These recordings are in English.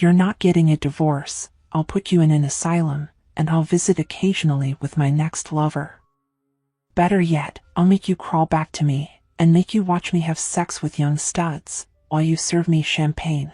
You're not getting a divorce. I'll put you in an asylum, and I'll visit occasionally with my next lover. Better yet, I'll make you crawl back to me, and make you watch me have sex with young studs, while you serve me champagne.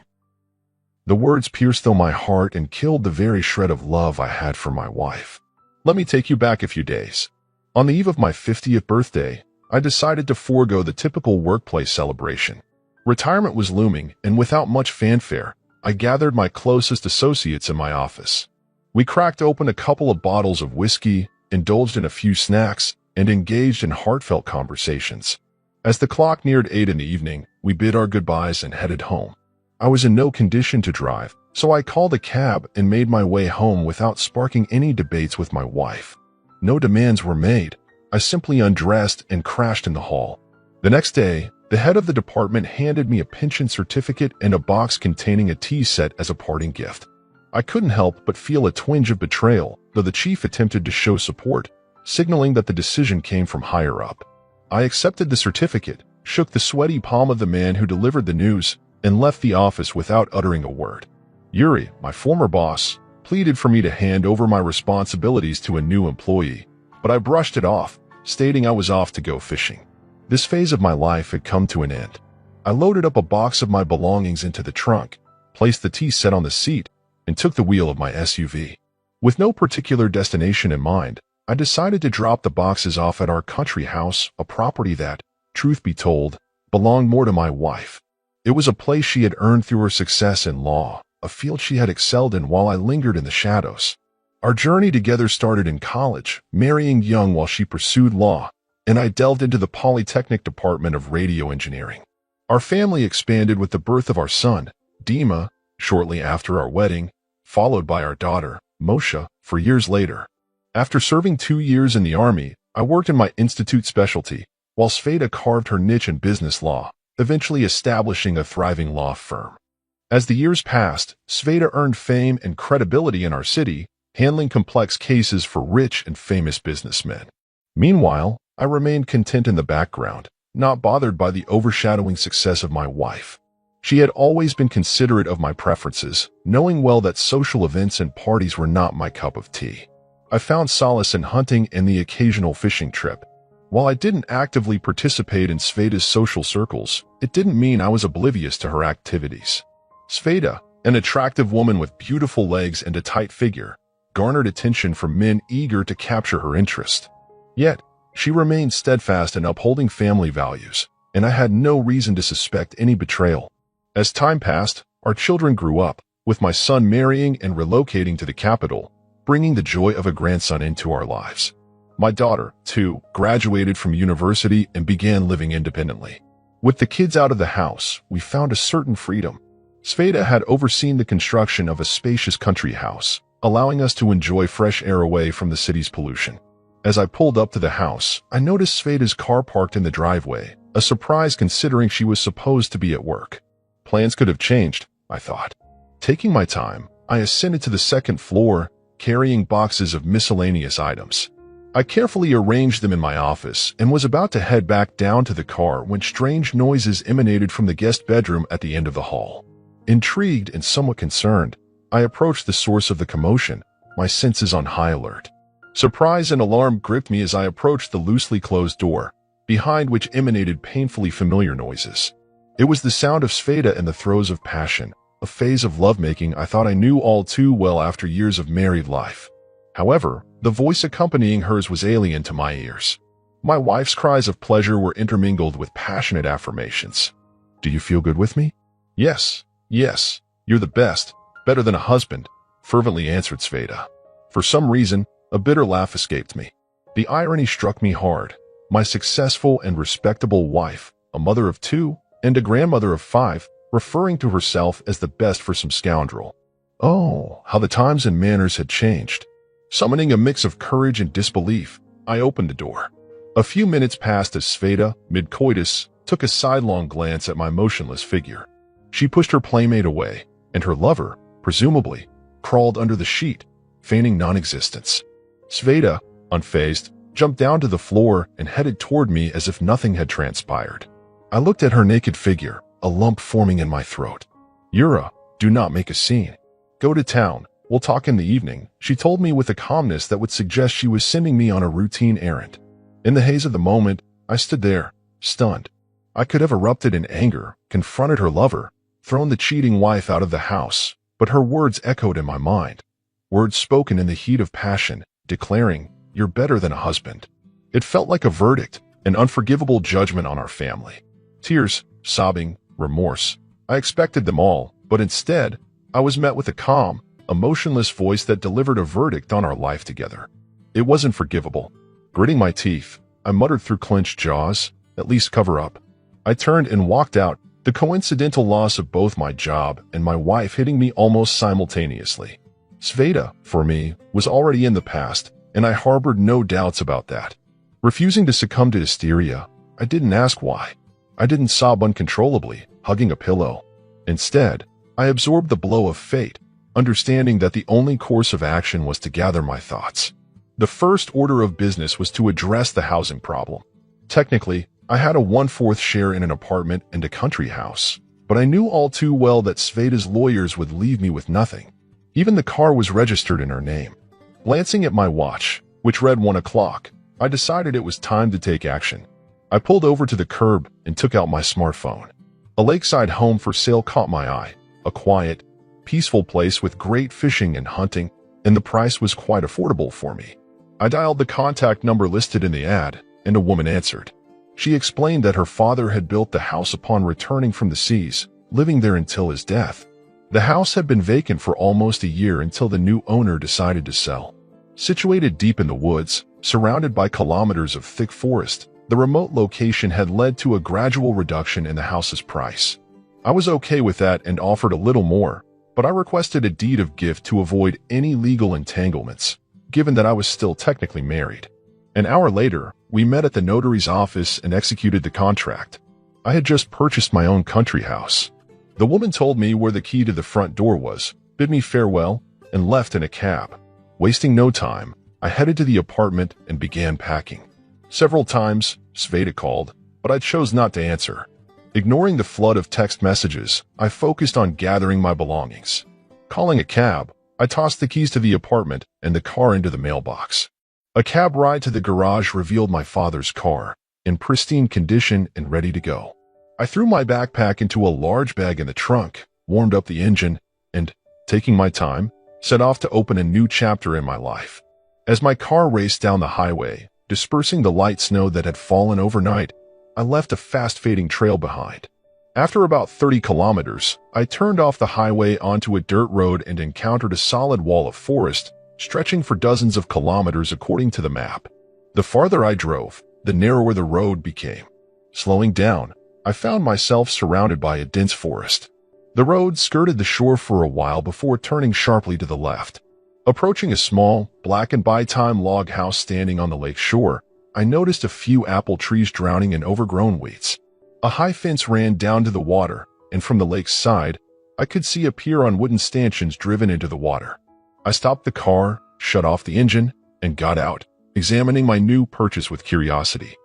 The words pierced through my heart and killed the very shred of love I had for my wife. Let me take you back a few days. On the eve of my 50th birthday, I decided to forego the typical workplace celebration. Retirement was looming, and without much fanfare, I gathered my closest associates in my office. We cracked open a couple of bottles of whiskey, indulged in a few snacks, and engaged in heartfelt conversations. As the clock neared 8 in the evening, we bid our goodbyes and headed home. I was in no condition to drive, so I called a cab and made my way home without sparking any debates with my wife. No demands were made. I simply undressed and crashed in the hall. The next day, the head of the department handed me a pension certificate and a box containing a tea set as a parting gift. I couldn't help but feel a twinge of betrayal, though the chief attempted to show support, signaling that the decision came from higher up. I accepted the certificate, shook the sweaty palm of the man who delivered the news, and left the office without uttering a word. Yuri, my former boss, pleaded for me to hand over my responsibilities to a new employee, but I brushed it off, stating I was off to go fishing. This phase of my life had come to an end. I loaded up a box of my belongings into the trunk, placed the tea set on the seat, and took the wheel of my SUV. With no particular destination in mind, I decided to drop the boxes off at our country house, a property that, truth be told, belonged more to my wife. It was a place she had earned through her success in law, a field she had excelled in while I lingered in the shadows. Our journey together started in college, marrying young while she pursued law, and I delved into the Polytechnic Department of Radio Engineering. Our family expanded with the birth of our son, Dima, shortly after our wedding, followed by our daughter, Moshe, 4 years later. After serving 2 years in the Army, I worked in my institute specialty, while Sveta carved her niche in business law, eventually establishing a thriving law firm. As the years passed, Sveta earned fame and credibility in our city, handling complex cases for rich and famous businessmen. Meanwhile, I remained content in the background, not bothered by the overshadowing success of my wife. She had always been considerate of my preferences, knowing well that social events and parties were not my cup of tea. I found solace in hunting and the occasional fishing trip. While I didn't actively participate in Sveta's social circles, it didn't mean I was oblivious to her activities. Sveta, an attractive woman with beautiful legs and a tight figure, garnered attention from men eager to capture her interest. Yet, she remained steadfast in upholding family values, and I had no reason to suspect any betrayal. As time passed, our children grew up, with my son marrying and relocating to the capital, bringing the joy of a grandson into our lives. My daughter, too, graduated from university and began living independently. With the kids out of the house, we found a certain freedom. Sveta had overseen the construction of a spacious country house, allowing us to enjoy fresh air away from the city's pollution. As I pulled up to the house, I noticed Sveta's car parked in the driveway, a surprise considering she was supposed to be at work. Plans could have changed, I thought. Taking my time, I ascended to the second floor, carrying boxes of miscellaneous items. I carefully arranged them in my office and was about to head back down to the car when strange noises emanated from the guest bedroom at the end of the hall. Intrigued and somewhat concerned, I approached the source of the commotion, my senses on high alert. Surprise and alarm gripped me as I approached the loosely closed door, behind which emanated painfully familiar noises. It was the sound of Sveta in the throes of passion, a phase of lovemaking I thought I knew all too well after years of married life. However, the voice accompanying hers was alien to my ears. My wife's cries of pleasure were intermingled with passionate affirmations. "Do you feel good with me?" Yes, you're the best, better than a husband," fervently answered Sveta. For some reason, a bitter laugh escaped me. The irony struck me hard. My successful and respectable wife, a mother of 2, and a grandmother of 5, referring to herself as the best for some scoundrel. Oh, how the times and manners had changed. Summoning a mix of courage and disbelief, I opened the door. A few minutes passed as Sveta, mid-coitus, took a sidelong glance at my motionless figure. She pushed her playmate away, and her lover, presumably, crawled under the sheet, feigning non-existence. Sveta, unfazed, jumped down to the floor and headed toward me as if nothing had transpired. I looked at her naked figure, a lump forming in my throat. "Yura," Do not make a scene. Go to town. We'll talk in the evening, she told me with a calmness that would suggest she was sending me on a routine errand. In the haze of the moment, I stood there, stunned. I could have erupted in anger, confronted her lover, thrown the cheating wife out of the house, but her words echoed in my mind. Words spoken in the heat of passion, declaring, "You're better than a husband." It felt like a verdict, an unforgivable judgment on our family. Tears, sobbing, remorse. I expected them all, but instead, I was met with a calm, emotionless voice that delivered a verdict on our life together. It wasn't forgivable. Gritting my teeth, I muttered through clenched jaws, "At least cover up." I turned and walked out, the coincidental loss of both my job and my wife hitting me almost simultaneously. Sveta, for me, was already in the past, and I harbored no doubts about that. Refusing to succumb to hysteria, I didn't ask why. I didn't sob uncontrollably, hugging a pillow. Instead, I absorbed the blow of fate, understanding that the only course of action was to gather my thoughts. The first order of business was to address the housing problem. Technically, I had a 1/4 share in an apartment and a country house, but I knew all too well that Sveta's lawyers would leave me with nothing. Even the car was registered in her name. Glancing at my watch, which read 1 o'clock, I decided it was time to take action. I pulled over to the curb and took out my smartphone. A lakeside home for sale caught my eye, a quiet, peaceful place with great fishing and hunting, and the price was quite affordable for me. I dialed the contact number listed in the ad, and a woman answered. She explained that her father had built the house upon returning from the seas, living there until his death. The house had been vacant for almost a year until the new owner decided to sell. Situated deep in the woods, surrounded by kilometers of thick forest, the remote location had led to a gradual reduction in the house's price. I was okay with that and offered a little more, but I requested a deed of gift to avoid any legal entanglements, given that I was still technically married. An hour later, we met at the notary's office and executed the contract. I had just purchased my own country house. The woman told me where the key to the front door was, bid me farewell, and left in a cab. Wasting no time, I headed to the apartment and began packing. Several times, Sveta called, but I chose not to answer. Ignoring the flood of text messages, I focused on gathering my belongings. Calling a cab, I tossed the keys to the apartment and the car into the mailbox. A cab ride to the garage revealed my father's car, in pristine condition and ready to go. I threw my backpack into a large bag in the trunk, warmed up the engine, and, taking my time, set off to open a new chapter in my life. As my car raced down the highway, dispersing the light snow that had fallen overnight, I left a fast-fading trail behind. After about 30 kilometers, I turned off the highway onto a dirt road and encountered a solid wall of forest, stretching for dozens of kilometers according to the map. The farther I drove, the narrower the road became. Slowing down, I found myself surrounded by a dense forest. The road skirted the shore for a while before turning sharply to the left. Approaching a small, black-and-by-time log house standing on the lake shore, I noticed a few apple trees drowning in overgrown weeds. A high fence ran down to the water, and from the lake's side, I could see a pier on wooden stanchions driven into the water. I stopped the car, shut off the engine, and got out, examining my new purchase with curiosity.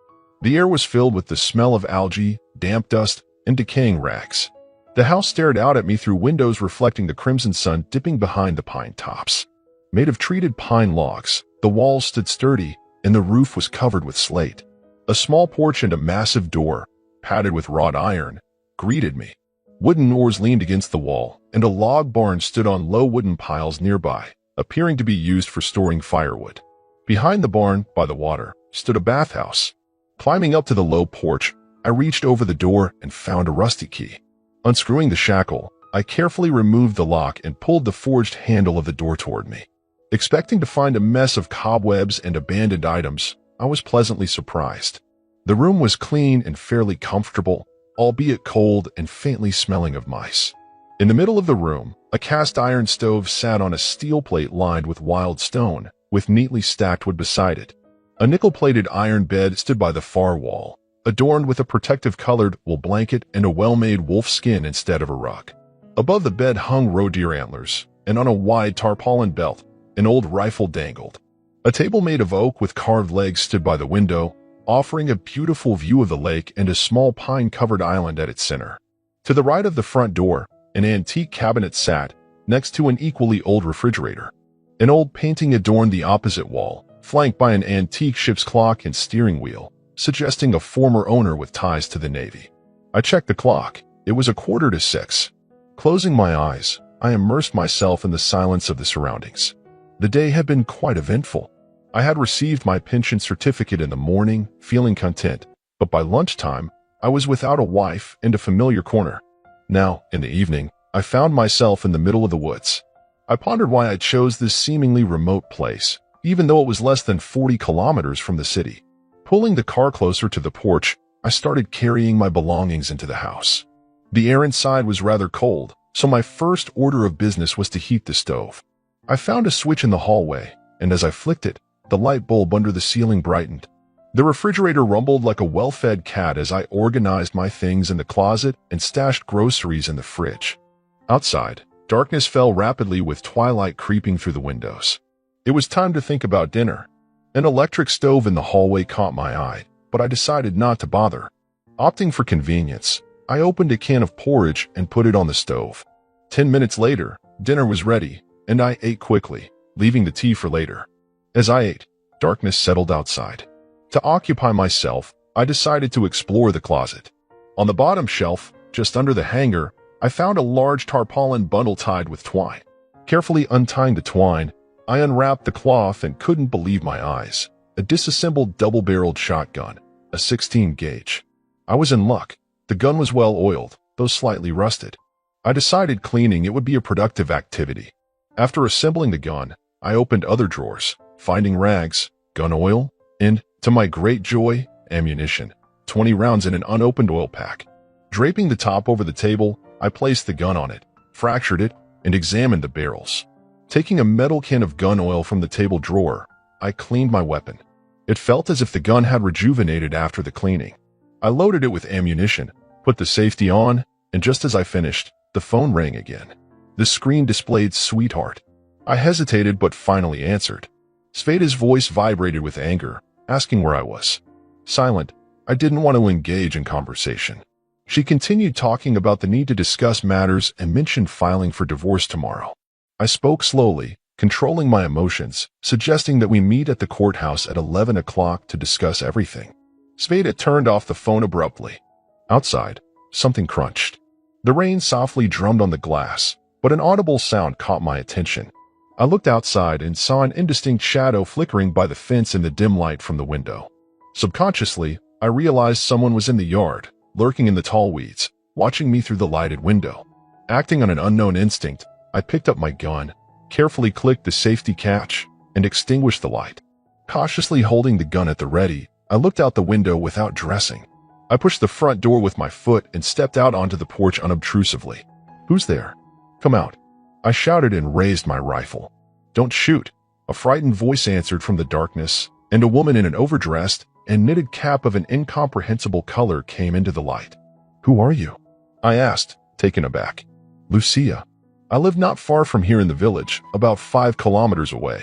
The air was filled with the smell of algae, damp dust, and decaying rags. The house stared out at me through windows reflecting the crimson sun dipping behind the pine tops. Made of treated pine logs, the walls stood sturdy, and the roof was covered with slate. A small porch and a massive door, padded with wrought iron, greeted me. Wooden oars leaned against the wall, and a log barn stood on low wooden piles nearby, appearing to be used for storing firewood. Behind the barn, by the water, stood a bathhouse. Climbing up to the low porch, I reached over the door and found a rusty key. Unscrewing the shackle, I carefully removed the lock and pulled the forged handle of the door toward me. Expecting to find a mess of cobwebs and abandoned items, I was pleasantly surprised. The room was clean and fairly comfortable, albeit cold and faintly smelling of mice. In the middle of the room, a cast iron stove sat on a steel plate lined with wild stone, with neatly stacked wood beside it. A nickel-plated iron bed stood by the far wall, adorned with a protective colored wool blanket and a well-made wolf skin instead of a rug. Above the bed hung roe deer antlers, and on a wide tarpaulin belt, an old rifle dangled. A table made of oak with carved legs stood by the window, offering a beautiful view of the lake and a small pine-covered island at its center. To the right of the front door, An antique cabinet sat next to an equally old refrigerator. An old painting adorned the opposite wall, flanked by an antique ship's clock and steering wheel, suggesting a former owner with ties to the Navy. I checked the clock. It was 5:45. Closing my eyes, I immersed myself in the silence of the surroundings. The day had been quite eventful. I had received my pension certificate in the morning, feeling content, but by lunchtime, I was without a wife and a familiar corner. Now, in the evening, I found myself in the middle of the woods. I pondered why I chose this seemingly remote place, even though it was less than 40 kilometers from the city. Pulling the car closer to the porch, I started carrying my belongings into the house. The air inside was rather cold, so my first order of business was to heat the stove. I found a switch in the hallway, and as I flicked it, the light bulb under the ceiling brightened. The refrigerator rumbled like a well-fed cat as I organized my things in the closet and stashed groceries in the fridge. Outside, darkness fell rapidly with twilight creeping through the windows. It was time to think about dinner. An electric stove in the hallway caught my eye, but I decided not to bother. Opting for convenience, I opened a can of porridge and put it on the stove. 10 minutes later, dinner was ready, and I ate quickly, leaving the tea for later. As I ate, darkness settled outside. To occupy myself, I decided to explore the closet. On the bottom shelf, just under the hanger, I found a large tarpaulin bundle tied with twine. Carefully untying the twine, I unwrapped the cloth and couldn't believe my eyes. A disassembled double-barreled shotgun, a 16 gauge. I was in luck. The gun was well oiled, though slightly rusted. I decided cleaning it would be a productive activity. After assembling the gun, I opened other drawers, finding rags, gun oil, and, to my great joy, ammunition, 20 rounds in an unopened oil pack. Draping the top over the table, I placed the gun on it, fractured it, and examined the barrels. Taking a metal can of gun oil from the table drawer, I cleaned my weapon. It felt as if the gun had rejuvenated after the cleaning. I loaded it with ammunition, put the safety on, and just as I finished, the phone rang again. The screen displayed "Sweetheart." I hesitated but finally answered. Sveda's voice vibrated with anger, asking where I was. Silent, I didn't want to engage in conversation. She continued talking about the need to discuss matters and mentioned filing for divorce tomorrow. I spoke slowly, controlling my emotions, suggesting that we meet at the courthouse at 11 o'clock to discuss everything. Sveda turned off the phone abruptly. Outside, something crunched. The rain softly drummed on the glass, but an audible sound caught my attention. I looked outside and saw an indistinct shadow flickering by the fence in the dim light from the window. Subconsciously, I realized someone was in the yard, lurking in the tall weeds, watching me through the lighted window. Acting on an unknown instinct, I picked up my gun, carefully clicked the safety catch, and extinguished the light. Cautiously holding the gun at the ready, I looked out the window without dressing. I pushed the front door with my foot and stepped out onto the porch unobtrusively. "Who's there? Come out." I shouted and raised my rifle. "Don't shoot," a frightened voice answered from the darkness, and a woman in an overdressed and knitted cap of an incomprehensible color came into the light. "Who are you?" I asked, taken aback. "Lucia. I live not far from here in the village, about 5 kilometers away.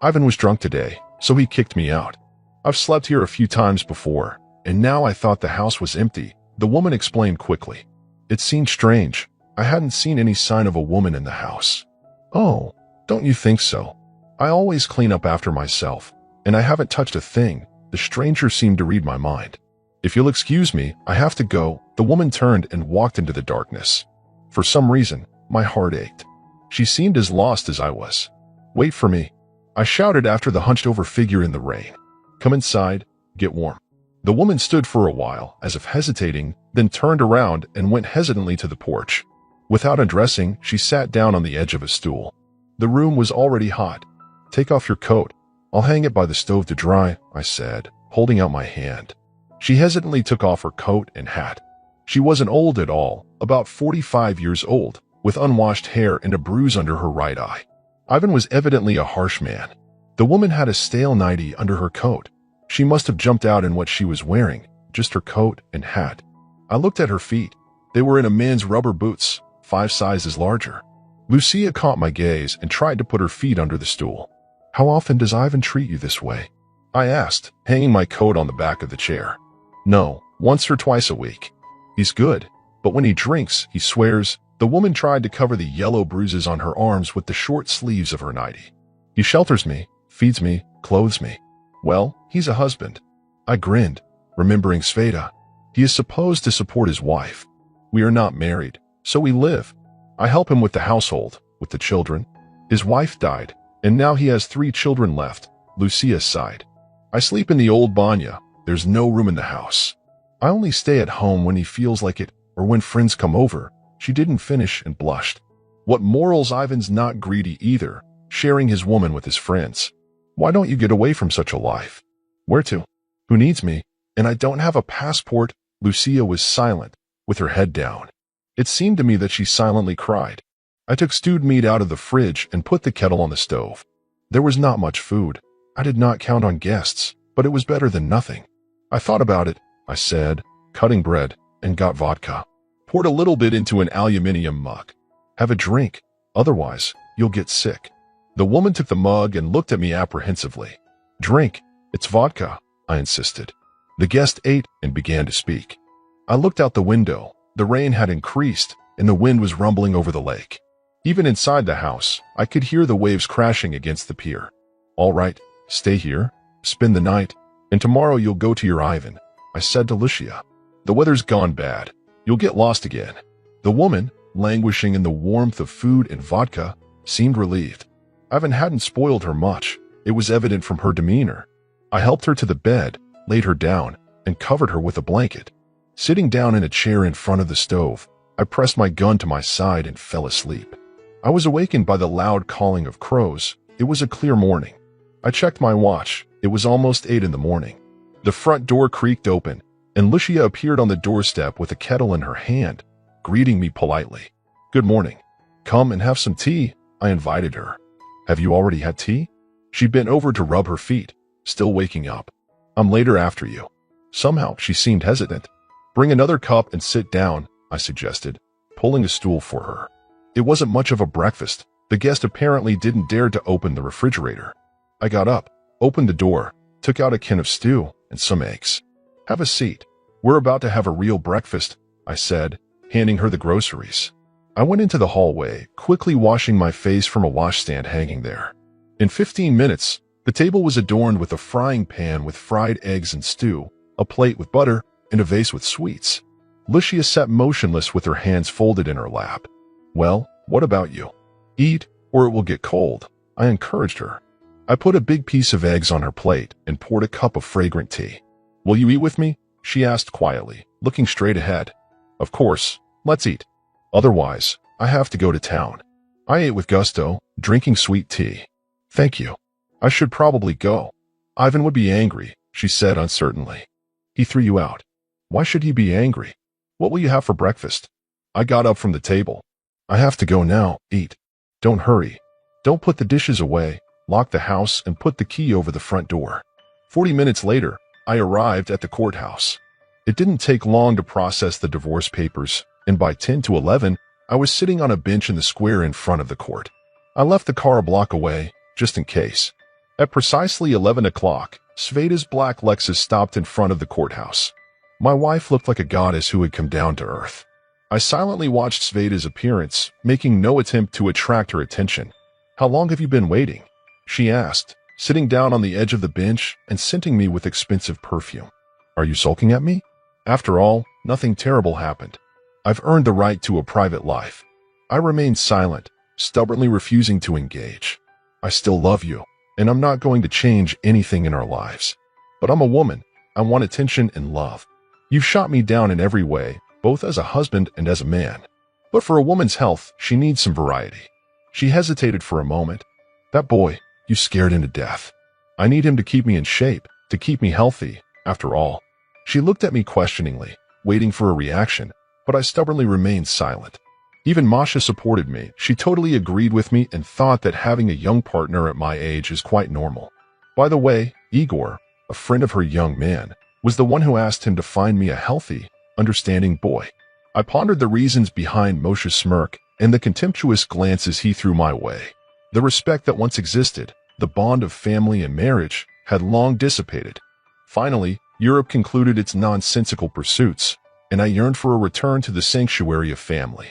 Ivan was drunk today, so he kicked me out. I've slept here a few times before, and now I thought the house was empty," the woman explained quickly. It seemed strange. I hadn't seen any sign of a woman in the house. "Oh, don't you think so? I always clean up after myself, and I haven't touched a thing." The stranger seemed to read my mind. "If you'll excuse me, I have to go." The woman turned and walked into the darkness. For some reason, my heart ached. She seemed as lost as I was. "Wait for me," I shouted after the hunched-over figure in the rain. "Come inside, get warm." The woman stood for a while, as if hesitating, then turned around and went hesitantly to the porch. Without undressing, she sat down on the edge of a stool. The room was already hot. "Take off your coat. I'll hang it by the stove to dry," I said, holding out my hand. She hesitantly took off her coat and hat. She wasn't old at all, about 45 years old, with unwashed hair and a bruise under her right eye. Ivan was evidently a harsh man. The woman had a stale nightie under her coat. She must have jumped out in what she was wearing, just her coat and hat. I looked at her feet. They were in a man's rubber boots, 5 sizes larger. Lucia caught my gaze and tried to put her feet under the stool. "How often does Ivan treat you this way?" I asked, hanging my coat on the back of the chair. "No, once or twice a week. He's good, but when he drinks, he swears, The woman tried to cover the yellow bruises on her arms with the short sleeves of her nightie. He shelters me, feeds me, clothes me. Well, he's a husband. I grinned, remembering Sveta. He is supposed to support his wife. We are not married, so we live. I help him with the household, with the children. His wife died, and now he has 3 children left, Lucia sighed. I sleep in the old banya. There's no room in the house. I only stay at home when he feels like it or when friends come over. She didn't finish and blushed. What morals, Ivan's not greedy either, sharing his woman with his friends. Why don't you get away from such a life? Where to? Who needs me? And I don't have a passport. Lucia was silent, with her head down. It seemed to me that she silently cried. I took stewed meat out of the fridge and put the kettle on the stove. There was not much food. I did not count on guests, but it was better than nothing. I thought about it, I said, cutting bread, and got vodka. Poured a little bit into an aluminium mug. Have a drink, otherwise you'll get sick. The woman took the mug and looked at me apprehensively. Drink, it's vodka, I insisted. The guest ate and began to speak. I looked out the window. The rain had increased, and the wind was rumbling over the lake. Even inside the house, I could hear the waves crashing against the pier. All right, stay here, spend the night, and tomorrow you'll go to your Ivan, I said to Lucia. The weather's gone bad. You'll get lost again. The woman, languishing in the warmth of food and vodka, seemed relieved. Ivan hadn't spoiled her much. It was evident from her demeanor. I helped her to the bed, laid her down, and covered her with a blanket. Sitting down in a chair in front of the stove, I pressed my gun to my side and fell asleep. I was awakened by the loud calling of crows. It was a clear morning. I checked my watch. It was almost 8 in the morning. The front door creaked open, and Lucia appeared on the doorstep with a kettle in her hand, greeting me politely. Good morning. Come and have some tea, I invited her. Have you already had tea? She bent over to rub her feet, still waking up. I'm later after you. Somehow she seemed hesitant. Bring another cup and sit down, I suggested, pulling a stool for her. It wasn't much of a breakfast. The guest apparently didn't dare to open the refrigerator. I got up, opened the door, took out a can of stew and some eggs. Have a seat. We're about to have a real breakfast, I said, handing her the groceries. I went into the hallway, quickly washing my face from a washstand hanging there. In 15 minutes, the table was adorned with a frying pan with fried eggs and stew, a plate with butter, and a vase with sweets. Lucia sat motionless with her hands folded in her lap. Well, what about you? Eat, or it will get cold, I encouraged her. I put a big piece of eggs on her plate and poured a cup of fragrant tea. Will you eat with me? She asked quietly, looking straight ahead. Of course, let's eat. Otherwise, I have to go to town. I ate with gusto, drinking sweet tea. Thank you. I should probably go. Ivan would be angry, she said uncertainly. He threw you out. Why should he be angry? What will you have for breakfast? I got up from the table. I have to go now, eat. Don't hurry. Don't put the dishes away, lock the house, and put the key over the front door. 40 minutes later, I arrived at the courthouse. It didn't take long to process the divorce papers, and by 10 to 11, I was sitting on a bench in the square in front of the court. I left the car a block away, just in case. At precisely 11 o'clock, Sveta's black Lexus stopped in front of the courthouse. My wife looked like a goddess who had come down to earth. I silently watched Sveta's appearance, making no attempt to attract her attention. How long have you been waiting? She asked, sitting down on the edge of the bench and scenting me with expensive perfume. Are you sulking at me? After all, nothing terrible happened. I've earned the right to a private life. I remained silent, stubbornly refusing to engage. I still love you, and I'm not going to change anything in our lives. But I'm a woman. I want attention and love. You've shot me down in every way, both as a husband and as a man. But for a woman's health, she needs some variety. She hesitated for a moment. That boy, you scared him to death. I need him to keep me in shape, to keep me healthy, after all. She looked at me questioningly, waiting for a reaction, but I stubbornly remained silent. Even Masha supported me. She totally agreed with me and thought that having a young partner at my age is quite normal. By the way, Igor, a friend of her young man, was the one who asked him to find me a healthy, understanding boy. I pondered the reasons behind Moshe's smirk and the contemptuous glances he threw my way. The respect that once existed, the bond of family and marriage, had long dissipated. Finally, Europe concluded its nonsensical pursuits, and I yearned for a return to the sanctuary of family.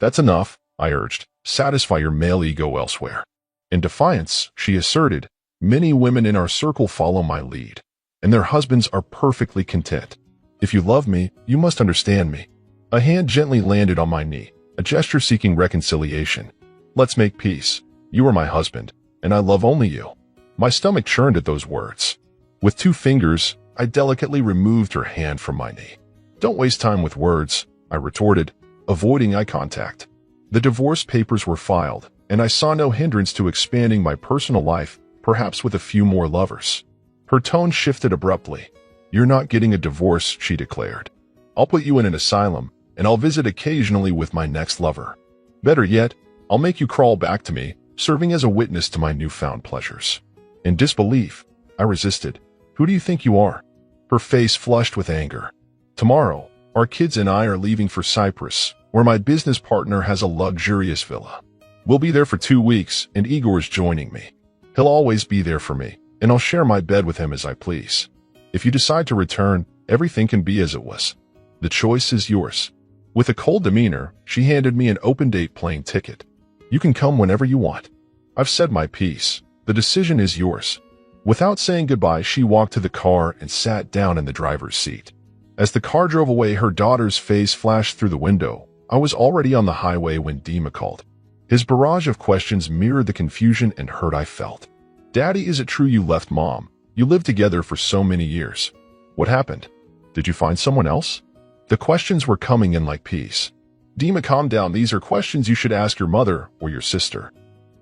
That's enough, I urged. Satisfy your male ego elsewhere. In defiance, she asserted, many women in our circle follow my lead, and their husbands are perfectly content. If you love me, you must understand me. A hand gently landed on my knee, a gesture seeking reconciliation. Let's make peace. You are my husband, and I love only you. My stomach churned at those words. With 2 fingers, I delicately removed her hand from my knee. Don't waste time with words, I retorted, avoiding eye contact. The divorce papers were filed, and I saw no hindrance to expanding my personal life, perhaps with a few more lovers. Her tone shifted abruptly. You're not getting a divorce, she declared. I'll put you in an asylum, and I'll visit occasionally with my next lover. Better yet, I'll make you crawl back to me, serving as a witness to my newfound pleasures. In disbelief, I resisted. Who do you think you are? Her face flushed with anger. Tomorrow, our kids and I are leaving for Cyprus, where my business partner has a luxurious villa. We'll be there for 2 weeks, and Igor's joining me. He'll always be there for me, and I'll share my bed with him as I please. If you decide to return, everything can be as it was. The choice is yours. With a cold demeanor, she handed me an open-date plane ticket. You can come whenever you want. I've said my piece. The decision is yours. Without saying goodbye, she walked to the car and sat down in the driver's seat. As the car drove away, her daughter's face flashed through the window. I was already on the highway when Dima called. His barrage of questions mirrored the confusion and hurt I felt. Daddy, is it true you left Mom? You lived together for so many years. What happened? Did you find someone else? The questions were coming in like peas. Dima, calm down. These are questions you should ask your mother or your sister.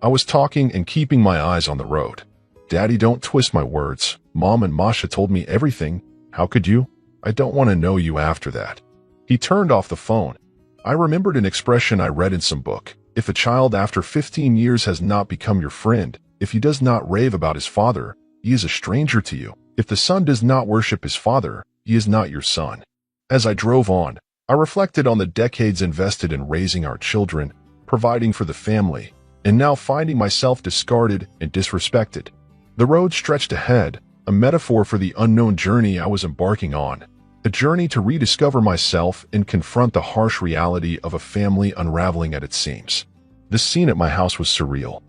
I was talking and keeping my eyes on the road. Daddy, don't twist my words. Mom and Masha told me everything. How could you? I don't want to know you after that. He turned off the phone. I remembered an expression I read in some book. If a child after 15 years has not become your friend, if he does not rave about his father, he is a stranger to you. If the son does not worship his father, he is not your son. As I drove on, I reflected on the decades invested in raising our children, providing for the family, and now finding myself discarded and disrespected. The road stretched ahead, a metaphor for the unknown journey I was embarking on, a journey to rediscover myself and confront the harsh reality of a family unraveling at its seams. The scene at my house was surreal.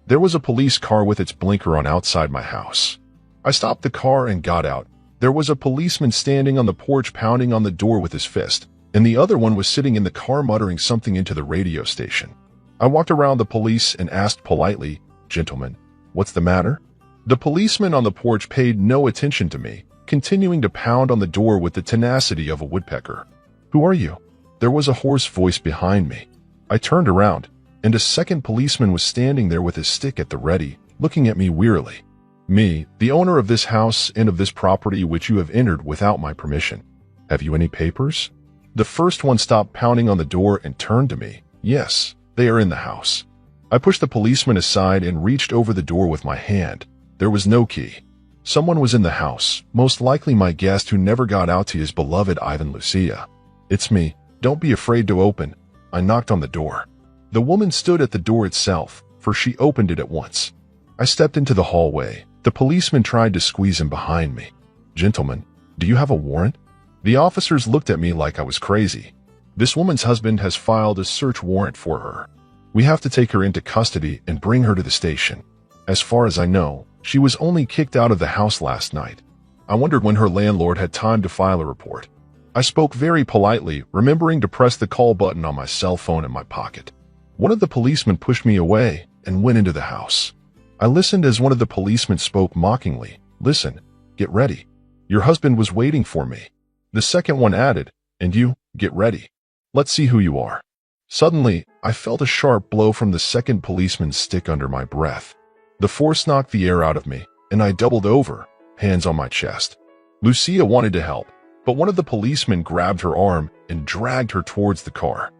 There was a police car with its blinker on outside my house. I stopped the car and got out. There was a policeman standing on the porch pounding on the door with his fist, and the other one was sitting in the car muttering something into the radio station. I walked around the police and asked politely, "Gentlemen, what's the matter?" The policeman on the porch paid no attention to me, continuing to pound on the door with the tenacity of a woodpecker. "Who are you?" There was a hoarse voice behind me. I turned around, and a second policeman was standing there with his stick at the ready, looking at me wearily. "Me, the owner of this house and of this property which you have entered without my permission. Have you any papers?" The first one stopped pounding on the door and turned to me. "Yes, they are in the house." I pushed the policeman aside and reached over the door with my hand. There was no key. Someone was in the house, most likely my guest who never got out to his beloved Ivan Lucia. "It's me. Don't be afraid to open." I knocked on the door. The woman stood at the door itself, for she opened it at once. I stepped into the hallway. The policeman tried to squeeze in behind me. "Gentlemen, do you have a warrant?" The officers looked at me like I was crazy. "This woman's husband has filed a search warrant for her. We have to take her into custody and bring her to the station. As far as I know, she was only kicked out of the house last night. I wondered when her landlord had time to file a report." I spoke very politely, remembering to press the call button on my cell phone in my pocket. One of the policemen pushed me away and went into the house. I listened as one of the policemen spoke mockingly. "Listen, get ready. Your husband was waiting for me." The second one added, "And you, get ready. Let's see who you are." Suddenly, I felt a sharp blow from the second policeman's stick under my breath. The force knocked the air out of me, and I doubled over, hands on my chest. Lucia wanted to help, but one of the policemen grabbed her arm and dragged her towards the car.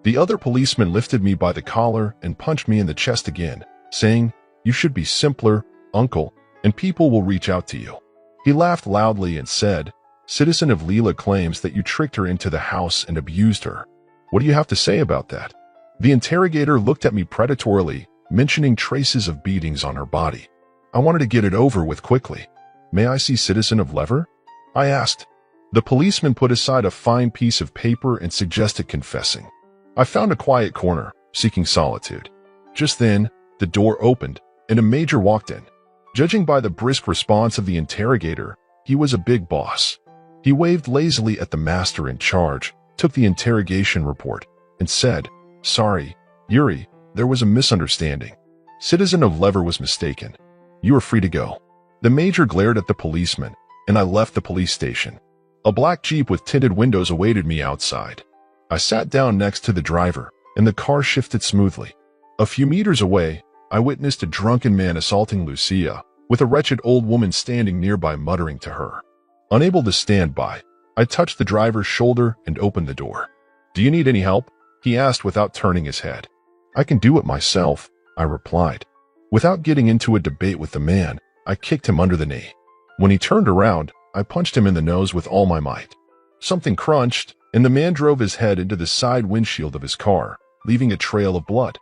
The other policeman lifted me by the collar and punched me in the chest again, saying, "You should be simpler, uncle, and people will reach out to you." He laughed loudly and said, "Citizen of Lila claims that you tricked her into the house and abused her. What do you have to say about that?" The interrogator looked at me predatorily, mentioning traces of beatings on her body. I wanted to get it over with quickly. "May I see Citizen of Lever?" I asked. The policeman put aside a fine piece of paper and suggested confessing. I found a quiet corner, seeking solitude. Just then, the door opened, and a major walked in. Judging by the brisk response of the interrogator, he was a big boss. He waved lazily at the master in charge, took the interrogation report, and said, "Sorry, Yuri, there was a misunderstanding. Citizen of Lever was mistaken. You are free to go." The major glared at the policeman, and I left the police station. A black Jeep with tinted windows awaited me outside. I sat down next to the driver, and the car shifted smoothly. A few meters away, I witnessed a drunken man assaulting Lucia, with a wretched old woman standing nearby muttering to her. Unable to stand by, I touched the driver's shoulder and opened the door. "Do you need any help?" he asked without turning his head. "I can do it myself," I replied. Without getting into a debate with the man, I kicked him under the knee. When he turned around, I punched him in the nose with all my might. Something crunched, and the man drove his head into the side windshield of his car, leaving a trail of blood.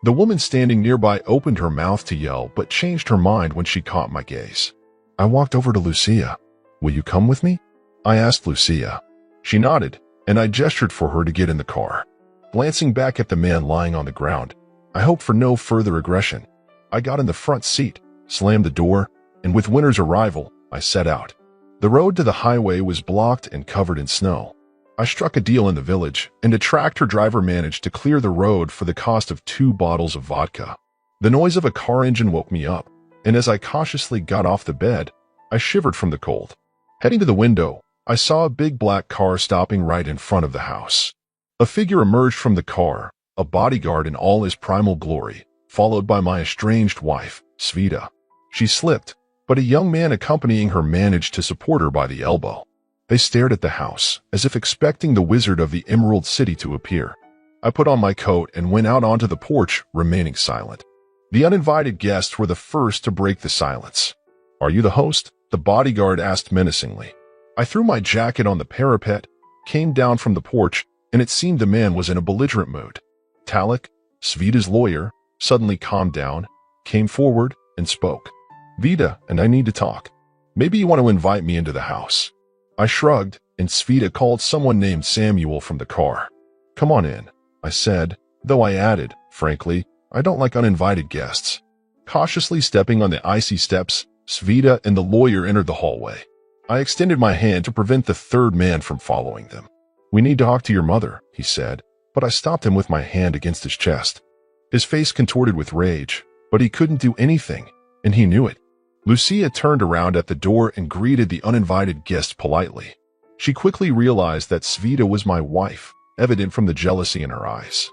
The woman standing nearby opened her mouth to yell, but changed her mind when she caught my gaze. I walked over to Lucia. "Will you come with me?" I asked Lucia. She nodded, and I gestured for her to get in the car. Glancing back at the man lying on the ground, I hoped for no further aggression. I got in the front seat, slammed the door, and with winter's arrival, I set out. The road to the highway was blocked and covered in snow. I struck a deal in the village, and a tractor driver managed to clear the road for the cost of 2 bottles of vodka. The noise of a car engine woke me up, and as I cautiously got off the bed, I shivered from the cold. Heading to the window, I saw a big black car stopping right in front of the house. A figure emerged from the car, a bodyguard in all his primal glory, followed by my estranged wife, Sveta. She slipped, but a young man accompanying her managed to support her by the elbow. They stared at the house, as if expecting the wizard of the Emerald City to appear. I put on my coat and went out onto the porch, remaining silent. The uninvited guests were the first to break the silence. "Are you the host?" the bodyguard asked menacingly. I threw my jacket on the parapet, came down from the porch, and it seemed the man was in a belligerent mood. Talek, Sveta's lawyer, suddenly calmed down, came forward, and spoke. "Vita and I need to talk. Maybe you want to invite me into the house." I shrugged, and Sveta called someone named Samuel from the car. "Come on in," I said, though I added, frankly, I don't like uninvited guests. Cautiously stepping on the icy steps, Sveta and the lawyer entered the hallway. I extended my hand to prevent the third man from following them. "We need to talk to your mother," he said, but I stopped him with my hand against his chest. His face contorted with rage, but he couldn't do anything, and he knew it. Lucia turned around at the door and greeted the uninvited guest politely. She quickly realized that Sveta was my wife, evident from the jealousy in her eyes.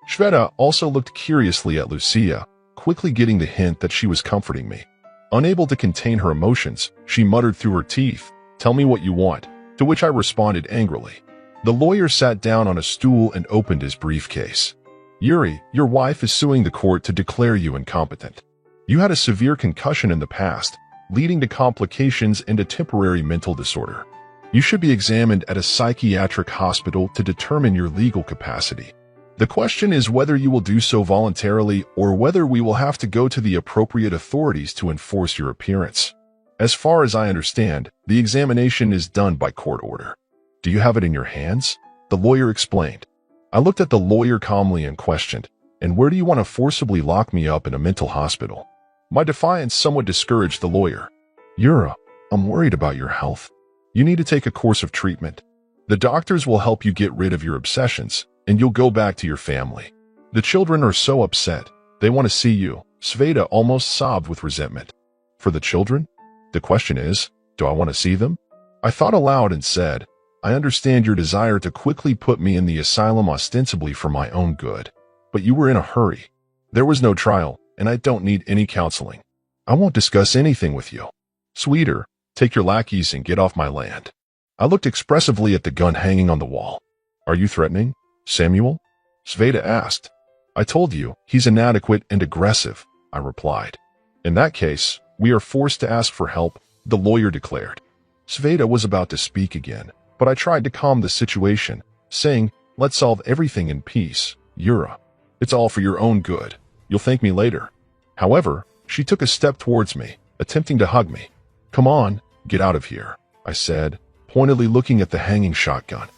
Sveta also looked curiously at Lucia, quickly getting the hint that she was comforting me. Unable to contain her emotions, she muttered through her teeth, "Tell me what you want," to which I responded angrily. The lawyer sat down on a stool and opened his briefcase. "Yuri, your wife is suing the court to declare you incompetent. You had a severe concussion in the past, leading to complications and a temporary mental disorder. You should be examined at a psychiatric hospital to determine your legal capacity. The question is whether you will do so voluntarily or whether we will have to go to the appropriate authorities to enforce your appearance. As far as I understand, the examination is done by court order. Do you have it in your hands?" the lawyer explained. I looked at the lawyer calmly and questioned, "And where do you want to forcibly lock me up in a mental hospital?" My defiance somewhat discouraged the lawyer. "Yura, I'm worried about your health. You need to take a course of treatment. The doctors will help you get rid of your obsessions, and you'll go back to your family. The children are so upset. They want to see you." Sveta almost sobbed with resentment. "For the children? The question is, do I want to see them?" I thought aloud and said, "I understand your desire to quickly put me in the asylum ostensibly for my own good. But you were in a hurry. There was no trial, and I don't need any counseling. I won't discuss anything with you. Sweeter, take your lackeys and get off my land." I looked expressively at the gun hanging on the wall. "Are you threatening, Samuel?" Sveta asked. "I told you, he's inadequate and aggressive," I replied. "In that case, we are forced to ask for help," the lawyer declared. Sveta was about to speak again, but I tried to calm the situation, saying, "Let's solve everything in peace, Yura. It's all for your own good. You'll thank me later." However, she took a step towards me, attempting to hug me. "Come on, get out of here," I said, pointedly looking at the hanging shotgun.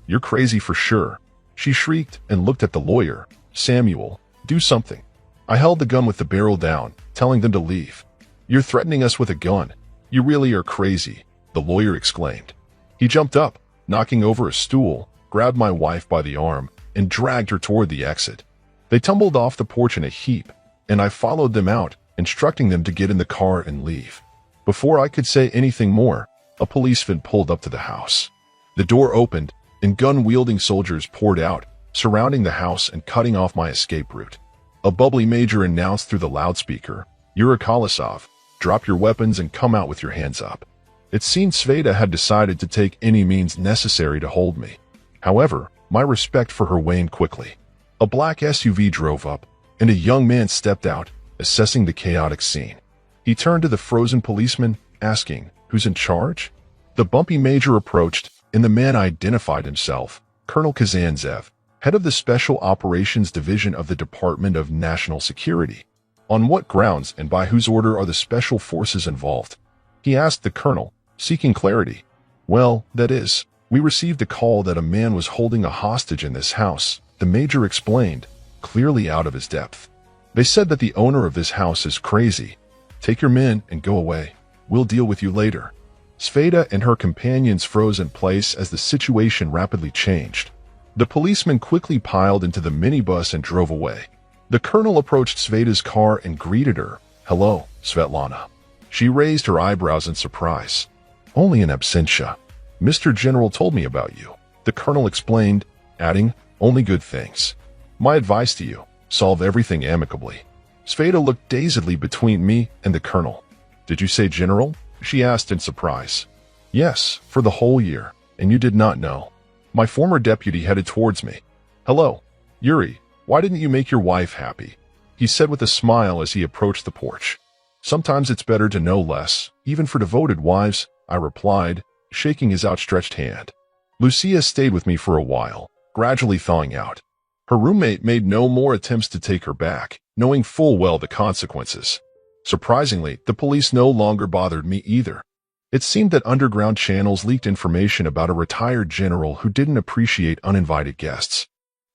"You're crazy for sure. She shrieked and looked at the lawyer. Samuel, do something. I held the gun with the barrel down, telling them to leave. You're threatening us with a gun. You really are crazy, the lawyer exclaimed. He jumped up, knocking over a stool, grabbed my wife by the arm, and dragged her toward the exit. They tumbled off the porch in a heap, and I followed them out, instructing them to get in the car and leave. Before I could say anything more, a policeman pulled up to the house. The door opened, and gun-wielding soldiers poured out, surrounding the house and cutting off my escape route. A bubbly major announced through the loudspeaker, "Yuri Kolosov, drop your weapons and come out with your hands up." It seemed Sveta had decided to take any means necessary to hold me. However, my respect for her waned quickly. A black SUV drove up, and a young man stepped out, assessing the chaotic scene. He turned to the frozen policeman, asking, "Who's in charge?" The bumpy major approached, and the man identified himself, Colonel Kazantsev, head of the Special Operations Division of the Department of National Security. On what grounds and by whose order are the special forces involved? He asked the colonel, seeking clarity. Well, that is, we received a call that a man was holding a hostage in this house, the major explained, clearly out of his depth. They said that the owner of this house is crazy. Take your men and go away. We'll deal with you later. Sveta and her companions froze in place as the situation rapidly changed. The policeman quickly piled into the minibus and drove away. The colonel approached Sveta's car and greeted her. "Hello, Svetlana." She raised her eyebrows in surprise. "Only in absentia. Mr. General told me about you," the colonel explained, adding, "Only good things. My advice to you, solve everything amicably." Sveta looked dazedly between me and the colonel. "Did you say general?" she asked in surprise. "Yes, for the whole year, and you did not know." My former deputy headed towards me. "Hello, Yuri, why didn't you make your wife happy?" he said with a smile as he approached the porch. "Sometimes it's better to know less, even for devoted wives," I replied, shaking his outstretched hand. Lucia stayed with me for a while, gradually thawing out. Her roommate made no more attempts to take her back, knowing full well the consequences. Surprisingly, the police no longer bothered me either. It seemed that underground channels leaked information about a retired general who didn't appreciate uninvited guests.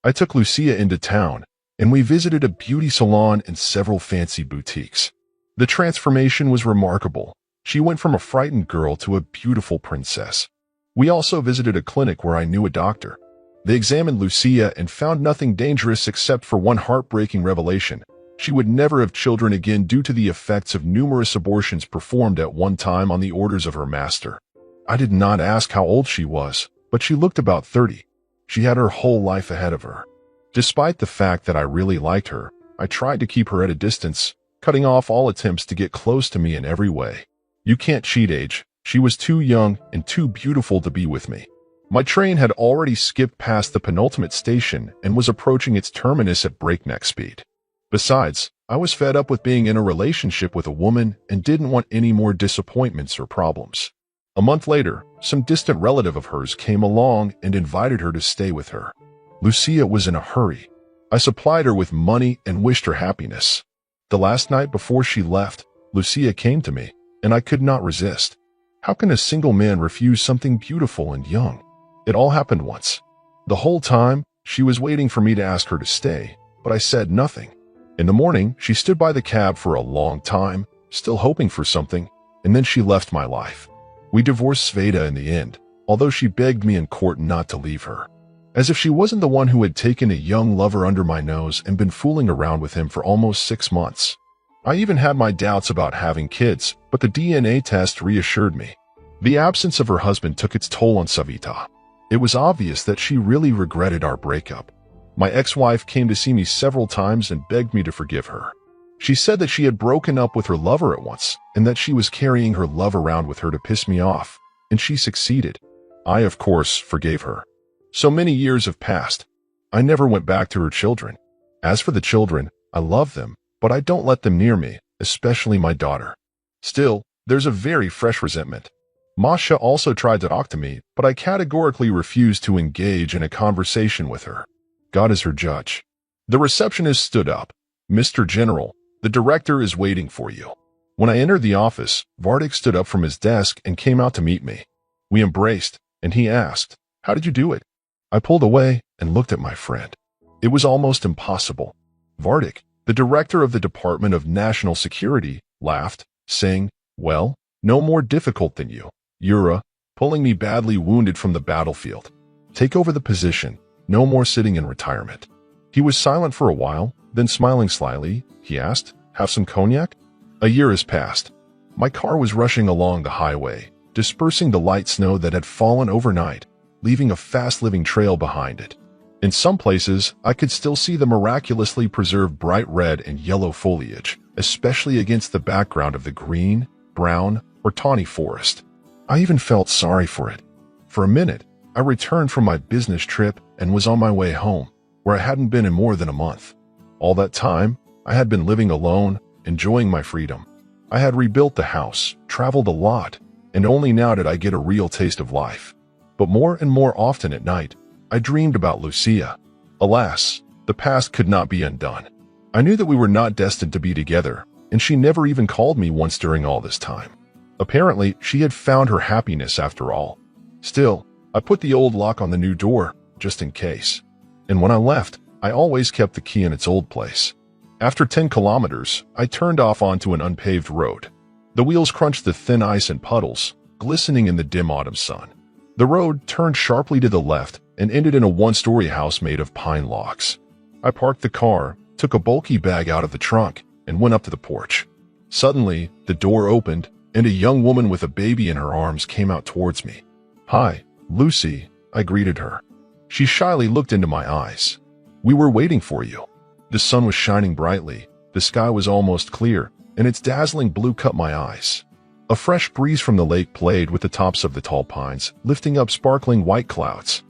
I took Lucia into town, and we visited a beauty salon and several fancy boutiques. The transformation was remarkable. She went from a frightened girl to a beautiful princess. We also visited a clinic where I knew a doctor. They examined Lucia and found nothing dangerous except for one heartbreaking revelation. She would never have children again due to the effects of numerous abortions performed at one time on the orders of her master. I did not ask how old she was, but she looked about 30. She had her whole life ahead of her. Despite the fact that I really liked her, I tried to keep her at a distance, cutting off all attempts to get close to me in every way. You can't cheat age. She was too young and too beautiful to be with me. My train had already skipped past the penultimate station and was approaching its terminus at breakneck speed. Besides, I was fed up with being in a relationship with a woman and didn't want any more disappointments or problems. A month later, some distant relative of hers came along and invited her to stay with her. Lucia was in a hurry. I supplied her with money and wished her happiness. The last night before she left, Lucia came to me, and I could not resist. How can a single man refuse something beautiful and young? It all happened once. The whole time, she was waiting for me to ask her to stay, but I said nothing. In the morning, she stood by the cab for a long time, still hoping for something, and then she left my life. We divorced Sveta in the end, although she begged me in court not to leave her. As if she wasn't the one who had taken a young lover under my nose and been fooling around with him for almost 6 months. I even had my doubts about having kids, but the DNA test reassured me. The absence of her husband took its toll on Savita. It was obvious that she really regretted our breakup. My ex-wife came to see me several times and begged me to forgive her. She said that she had broken up with her lover at once, and that she was carrying her love around with her to piss me off, and she succeeded. I, of course, forgave her. So many years have passed. I never went back to her children. As for the children, I love them, but I don't let them near me, especially my daughter. Still, there's a very fresh resentment. Masha also tried to talk to me, but I categorically refused to engage in a conversation with her. God is her judge. The receptionist stood up. "Mr. General, the director is waiting for you." When I entered the office, Vardik stood up from his desk and came out to meet me. We embraced, and he asked, "How did you do it?" I pulled away and looked at my friend. It was almost impossible. Vardik, the director of the Department of National Security, laughed, saying, "Well, no more difficult than you, Yura, pulling me badly wounded from the battlefield. Take over the position, no more sitting in retirement." He was silent for a while, then smiling slyly, he asked, "Have some cognac?" A year has passed. My car was rushing along the highway, dispersing the light snow that had fallen overnight, leaving a fast-living trail behind it. In some places, I could still see the miraculously preserved bright red and yellow foliage, especially against the background of the green, brown, or tawny forest. I even felt sorry for it. For a minute, I returned from my business trip and was on my way home, where I hadn't been in more than a month. All that time, I had been living alone, enjoying my freedom. I had rebuilt the house, traveled a lot, and only now did I get a real taste of life. But more and more often at night, I dreamed about Lucia. Alas, the past could not be undone. I knew that we were not destined to be together, and she never even called me once during all this time. Apparently, she had found her happiness after all. Still, I put the old lock on the new door, just in case. And when I left, I always kept the key in its old place. After 10 kilometers, I turned off onto an unpaved road. The wheels crunched the thin ice and puddles, glistening in the dim autumn sun. The road turned sharply to the left and ended in a one-story house made of pine logs. I parked the car, took a bulky bag out of the trunk, and went up to the porch. Suddenly, the door opened, and a young woman with a baby in her arms came out towards me. "Hi, Lucy," I greeted her. She shyly looked into my eyes. "We were waiting for you." The sun was shining brightly, the sky was almost clear, and its dazzling blue cut my eyes. A fresh breeze from the lake played with the tops of the tall pines, lifting up sparkling white clouds.